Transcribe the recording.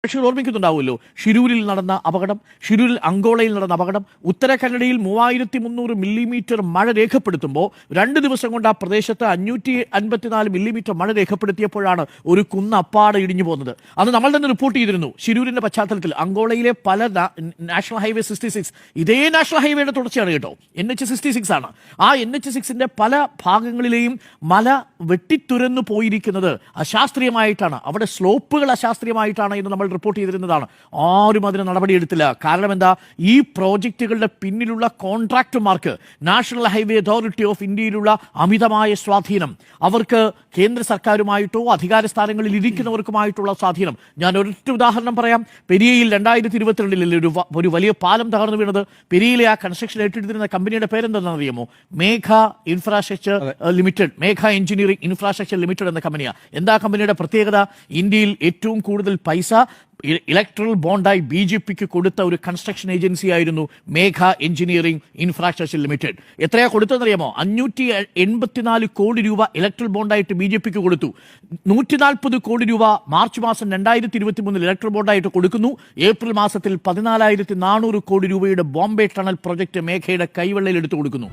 പക്ഷേ ഓർമ്മിക്കുന്നുണ്ടാവുമല്ലോ ഷിരൂരിൽ നടന്ന അപകടം, ഷിരൂരിൽ അങ്കോളയിൽ നടന്ന അപകടം. ഉത്തര കന്നഡയിൽ 3300 മില്ലിമീറ്റർ മഴ രേഖപ്പെടുത്തുമ്പോൾ 2 ദിവസം കൊണ്ട് ആ പ്രദേശത്ത് 554 മില്ലിമീറ്റർ മഴ രേഖപ്പെടുത്തിയപ്പോഴാണ് ഒരു കുന്ന് അപ്പാടെ ഇടിഞ്ഞു പോകുന്നത്. അത് നമ്മൾ തന്നെ റിപ്പോർട്ട് ചെയ്തിരുന്നു. ഷിരൂരിന്റെ പശ്ചാത്തലത്തിൽ അങ്കോളയിലെ പല നാഷണൽ ഹൈവേ 66 ഇതേ നാഷണൽ ഹൈവേയുടെ തുടർച്ചയാണ് കേട്ടോ, NH66 ആണ്. ആ NH6ന്റെ പല ഭാഗങ്ങളിലെയും മല വെട്ടിത്തുരന്നു പോയിരിക്കുന്നത് അശാസ്ത്രീയമായിട്ടാണ്, അവിടെ സ്ലോപ്പുകൾ അശാസ്ത്രീയമായിട്ടാണ് എന്ന് നമ്മൾ റിപ്പോർട്ട് ചെയ്തിരുന്നതാണ്. ആരും അതിന് നടപടിയെടുത്തില്ല. കാരണം എന്താ? ഈ പ്രോജക്റ്റുകളുടെ പിന്നിലുള്ള കോൺട്രാക്ടർമാർക്ക് നാഷണൽ ഹൈവേ അതോറിറ്റി ഓഫ് ഇന്ത്യയിലുള്ള അമിതമായ സ്വാധീനം, അവർക്ക് കേന്ദ്ര സർക്കാരുമായിട്ടോ അധികാര സ്ഥാനങ്ങളിൽ ഇരിക്കുന്നവർക്കുമായിട്ടുള്ള സ്വാധീനം. ഞാൻ ഒരൊറ്റ ഉദാഹരണം പറയാം. പെരിയയിൽ 2022 ഒരു വലിയ പാലം തകർന്നു വീണത്. പെരിയയിലെ ആ കൺസ്ട്രക്ഷൻ ഏറ്റെടുത്തിരുന്ന കമ്പനിയുടെ പേരെന്താണെന്ന് അറിയാമോ? മേഘ ഇൻഫ്രാസ്ട്രക്ചർ ലിമിറ്റഡ്, മേഘ എഞ്ചിനീയറിംഗ് ഇൻഫ്രാസ്ട്രക്ചർ ലിമിറ്റഡ് എന്ന കമ്പനിയാണ്. എന്താ കമ്പനിയുടെ പ്രത്യേകത? ഇന്ത്യയിൽ ഏറ്റവും കൂടുതൽ പൈസ ഇലക്ട്രൽ ബോണ്ടായി BJPക്ക് കൊടുത്ത ഒരു കൺസ്ട്രക്ഷൻ ഏജൻസി ആയിരുന്നു മേഘ എഞ്ചിനീയറിംഗ് ഇൻഫ്രാസ്ട്രക്ചർ ലിമിറ്റഡ്. എത്രയാ കൊടുത്തതെന്നറിയാമോ? 584 കോടി രൂപ ഇലക്ട്രൽ ബോണ്ടായിട്ട് BJPക്ക് കൊടുത്തു. 140 കോടി രൂപ മാർച്ച് മാസം 2023 ഇലക്ട്രൽ ബോണ്ടായിട്ട് കൊടുക്കുന്നു. ഏപ്രിൽ മാസത്തിൽ 14,400 കോടി രൂപയുടെ ബോംബെ ടണൽ പ്രൊജക്ട് മേഘയുടെ കൈവെള്ളയിൽ എടുത്തു കൊടുക്കുന്നു.